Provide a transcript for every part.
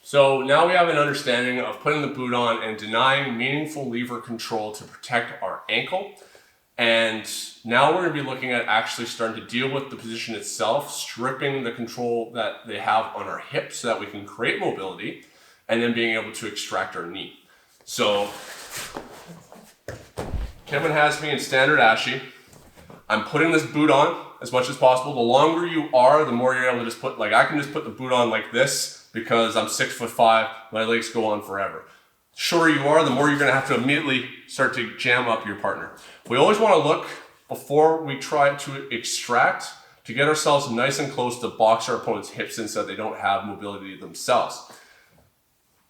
So now we have an understanding of putting the boot on and denying meaningful lever control to protect our ankle. And now we're going to be looking at actually starting to deal with the position itself, stripping the control that they have on our hips so that we can create mobility, and then being able to extract our knee. So Kevin has me in standard Ashi. I'm putting this boot on as much as possible. The longer you are, the more you're able to just put, like I can just put the boot on like this because I'm 6'5", my legs go on forever. The shorter you are, the more you're gonna have to immediately start to jam up your partner. We always wanna look before we try to extract to get ourselves nice and close to box our opponent's hips in so that they don't have mobility themselves.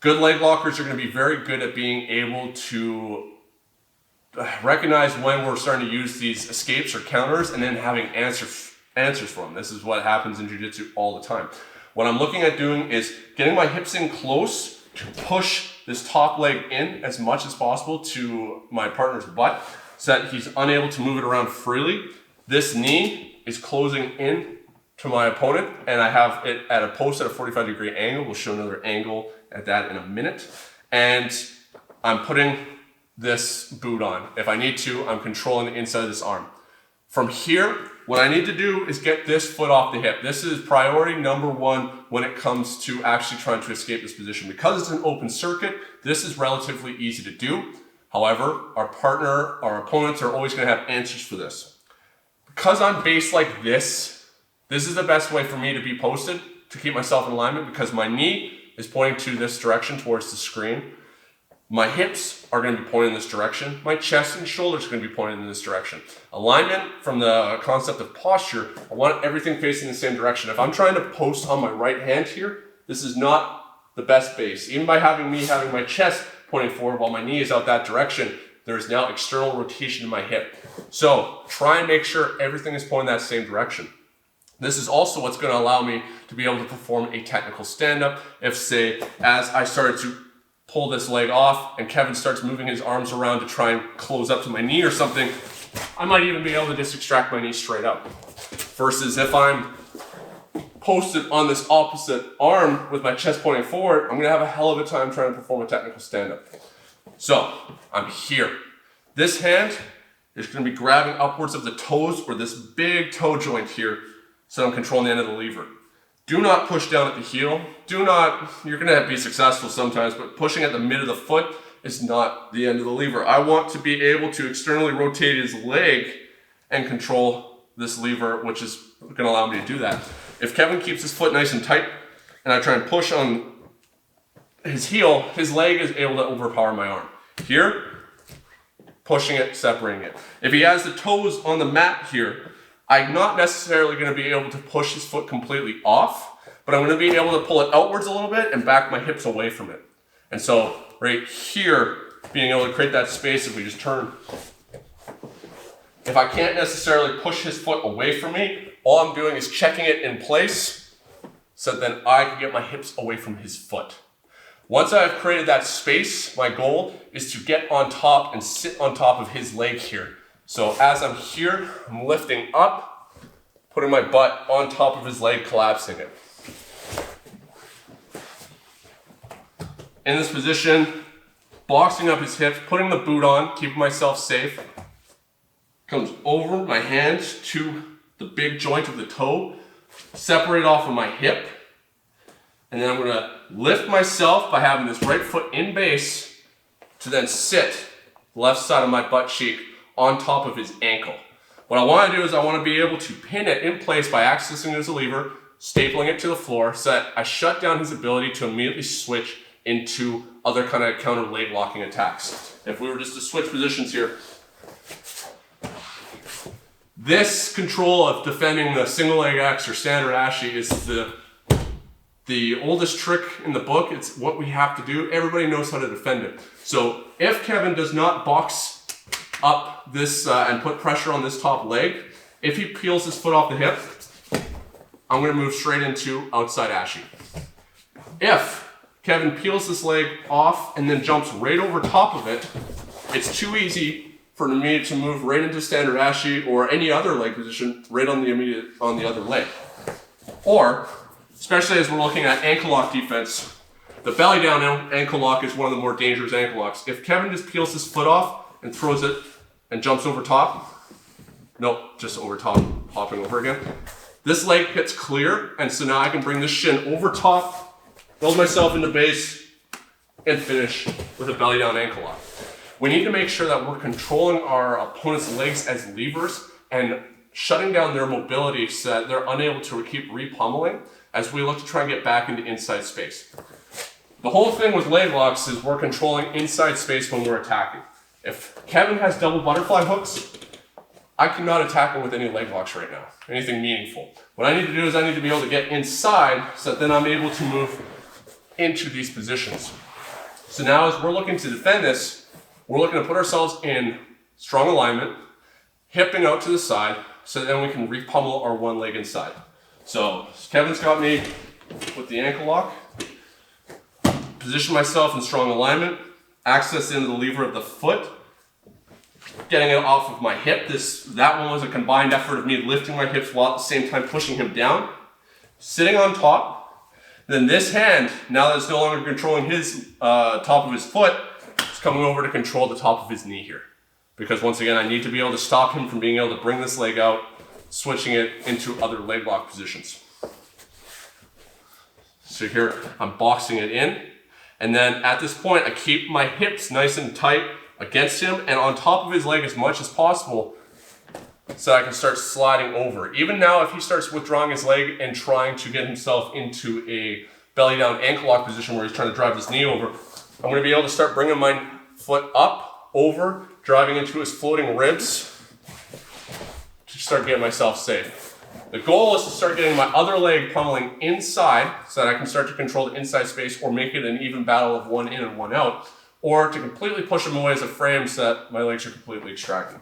Good leg lockers are gonna be very good at being able to recognize when we're starting to use these escapes or counters and then having answers for them. This is what happens in jiu-jitsu all the time. What I'm looking at doing is getting my hips in close to push this top leg in as much as possible to my partner's butt so that he's unable to move it around freely. This knee is closing in to my opponent and I have it at a post at a 45-degree angle. We'll show another angle at that in a minute. And I'm putting this boot on. If I need to, I'm controlling the inside of this arm. From here, what I need to do is get this foot off the hip. This is priority number one when it comes to actually trying to escape this position. Because it's an open circuit, this is relatively easy to do. However, our opponents are always going to have answers for this. Because I'm based like this is the best way for me to be posted to keep myself in alignment because my knee is pointing to this direction towards the screen. My hips are going to be pointing in this direction. My chest and shoulders are going to be pointing in this direction. Alignment from the concept of posture, I want everything facing the same direction. If I'm trying to post on my right hand here, this is not the best base. Even by having my chest pointing forward while my knee is out that direction, there's now external rotation in my hip. So try and make sure everything is pointing that same direction. This is also what's going to allow me to be able to perform a technical stand-up. If, say, as I started to pull this leg off and Kevin starts moving his arms around to try and close up to my knee or something, I might even be able to just extract my knee straight up. Versus if I'm posted on this opposite arm with my chest pointing forward, I'm gonna have a hell of a time trying to perform a technical stand-up. So, I'm here. This hand is gonna be grabbing upwards of the toes or this big toe joint here, so I'm controlling the end of the lever. Do not push down at the heel. You're gonna be successful sometimes, but pushing at the mid of the foot is not the end of the lever. I want to be able to externally rotate his leg and control this lever, which is gonna allow me to do that. If Kevin keeps his foot nice and tight, and I try and push on his heel, his leg is able to overpower my arm. Here, pushing it, separating it. If he has the toes on the mat here, I'm not necessarily going to be able to push his foot completely off, but I'm going to be able to pull it outwards a little bit and back my hips away from it. And so right here, being able to create that space, if we just turn, if I can't necessarily push his foot away from me, all I'm doing is checking it in place so that then I can get my hips away from his foot. Once I've created that space, my goal is to get on top and sit on top of his leg here. So as I'm here, I'm lifting up, putting my butt on top of his leg, collapsing it. In this position, boxing up his hips, putting the boot on, keeping myself safe. Comes over my hands to the big joint of the toe, separate off of my hip, and then I'm gonna lift myself by having this right foot in base to then sit left side of my butt cheek on top of his ankle. What I want to do is I want to be able to pin it in place by accessing it as a lever, stapling it to the floor so that I shut down his ability to immediately switch into other kind of counter leg locking attacks. If we were just to switch positions here, this control of defending the single leg X or standard Ashi is the oldest trick in the book. It's what we have to do. Everybody knows how to defend it. So if Kevin does not box up this and put pressure on this top leg, if he peels his foot off the hip, I'm going to move straight into outside Ashi. If Kevin peels this leg off and then jumps right over top of it, it's too easy for me to move right into standard Ashi or any other leg position right on the other leg. Or, especially as we're looking at ankle lock defense, The belly down ankle lock is one of the more dangerous ankle locks. If Kevin just peels his foot off and throws it and jumps over top, nope, just over top, hopping over again. This leg gets clear, and so now I can bring this shin over top, build myself into base, and finish with a belly down ankle lock. We need to make sure that we're controlling our opponent's legs as levers and shutting down their mobility so that they're unable to keep repummeling as we look to try and get back into inside space. The whole thing with leg locks is we're controlling inside space when we're attacking. If Kevin has double butterfly hooks, I cannot attack him with any leg locks right now, anything meaningful. What I need to do is I need to be able to get inside so that then I'm able to move into these positions. So now as we're looking to defend this, we're looking to put ourselves in strong alignment, hipping out to the side, so that then we can repummel our one leg inside. So Kevin's got me with the ankle lock, position myself in strong alignment, access into the lever of the foot, getting it off of my hip. That one was a combined effort of me lifting my hips while at the same time pushing him down, sitting on top. Then this hand, now that it's no longer controlling his top of his foot, it's coming over to control the top of his knee here. Because once again, I need to be able to stop him from being able to bring this leg out, switching it into other leg lock positions. So here, I'm boxing it in. And then at this point, I keep my hips nice and tight against him and on top of his leg as much as possible so I can start sliding over. Even now, if he starts withdrawing his leg and trying to get himself into a belly down ankle lock position where he's trying to drive his knee over, I'm going to be able to start bringing my foot up, over, driving into his floating ribs to start getting myself safe. The goal is to start getting my other leg pummeling inside so that I can start to control the inside space or make it an even battle of one in and one out, or to completely push him away as a frame so that my legs are completely extracted.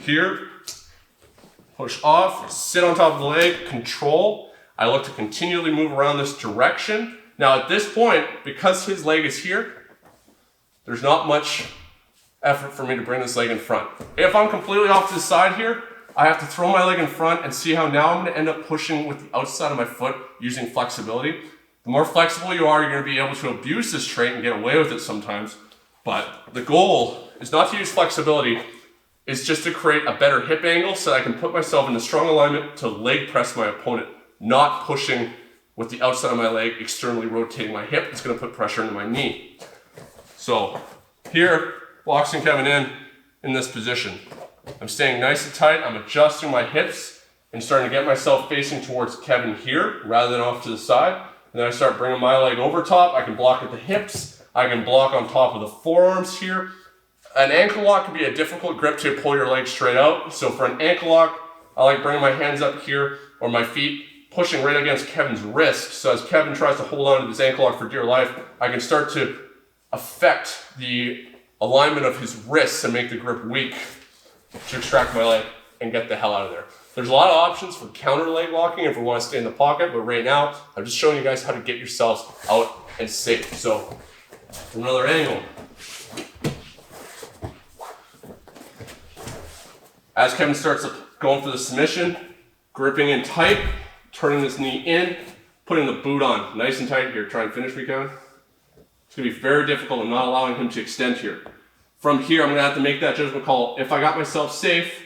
Here, push off, sit on top of the leg, control. I look to continually move around this direction. Now at this point, because his leg is here, there's not much effort for me to bring this leg in front. If I'm completely off to the side here, I have to throw my leg in front and see how now I'm going to end up pushing with the outside of my foot using flexibility. The more flexible you are, you're going to be able to abuse this trait and get away with it sometimes. But the goal is not to use flexibility, it's just to create a better hip angle so that I can put myself in a strong alignment to leg press my opponent, not pushing with the outside of my leg, externally rotating my hip. It's going to put pressure into my knee. So here, boxing Kevin in this position. I'm staying nice and tight. I'm adjusting my hips and starting to get myself facing towards Kevin here rather than off to the side. And then I start bringing my leg over top. I can block at the hips. I can block on top of the forearms here. An ankle lock can be a difficult grip to pull your leg straight out. So for an ankle lock, I like bringing my hands up here or my feet pushing right against Kevin's wrist. So as Kevin tries to hold on to this ankle lock for dear life, I can start to affect the alignment of his wrists and make the grip weak to extract my leg and get the hell out of there. There's a lot of options for counter leg locking if we want to stay in the pocket, but right now, I'm just showing you guys how to get yourselves out and safe. So, from another angle. As Kevin starts going for the submission, gripping in tight, turning this knee in, putting the boot on nice and tight here. Try and finish me, Kevin. It's going to be very difficult. I'm not allowing him to extend here. From here, I'm going to have to make that judgment call. If I got myself safe,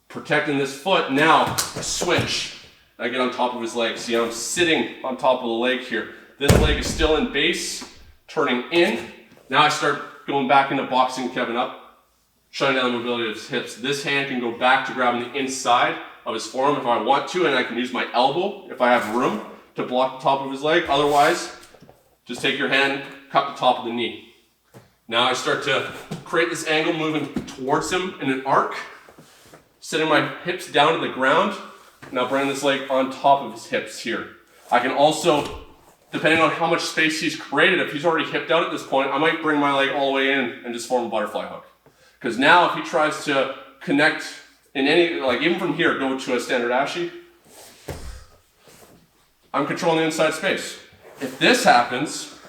protecting this foot, now I switch. I get on top of his leg. See, I'm sitting on top of the leg here. This leg is still in base, turning in. Now I start going back into boxing Kevin up, shutting down the mobility of his hips. This hand can go back to grabbing the inside of his forearm if I want to, and I can use my elbow if I have room to block the top of his leg. Otherwise, just take your hand, cut the top of the knee. Now I start to create this angle moving towards him in an arc, setting my hips down to the ground. Now bring this leg on top of his hips here. I can also, depending on how much space he's created, if he's already hipped out at this point, I might bring my leg all the way in and just form a butterfly hook. Because now if he tries to connect in any, like even from here, go to a standard Ashi, I'm controlling the inside space. If this happens,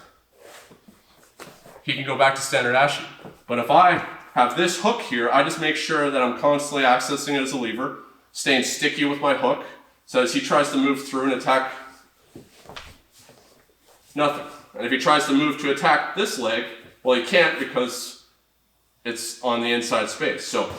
he can go back to standard Ashi. But if I have this hook here, I just make sure that I'm constantly accessing it as a lever, staying sticky with my hook, so as he tries to move through and attack Nothing. And if he tries to move to attack this leg, well, he can't because it's on the inside space. So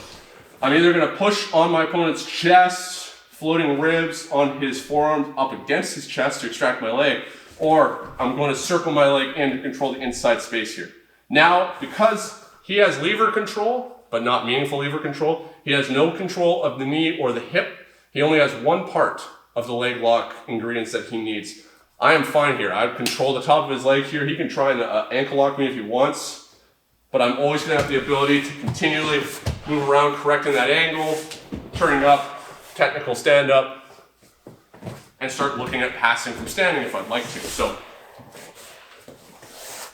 I'm either going to push on my opponent's chest, floating ribs on his forearm up against his chest to extract my leg, or I'm going to circle my leg in to control the inside space here. Now, because he has lever control, but not meaningful lever control, he has no control of the knee or the hip. He only has one part of the leg lock ingredients that he needs. I am fine here. I control the top of his leg here. He can try and ankle lock me if he wants, but I'm always going to have the ability to continually move around, correcting that angle, turning up, technical stand up, and start looking at passing from standing if I'd like to. So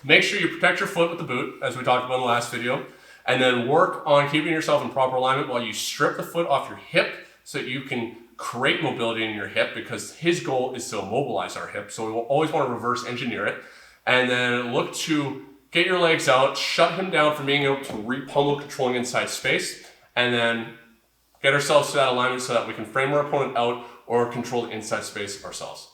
make sure you protect your foot with the boot, as we talked about in the last video, and then work on keeping yourself in proper alignment while you strip the foot off your hip so that you can create mobility in your hip, because his goal is to immobilize our hip. So we will always want to reverse engineer it, and then look to get your legs out, shut him down from being able to re-pummel controlling inside space, and then get ourselves to that alignment so that we can frame our opponent out or control the inside space ourselves.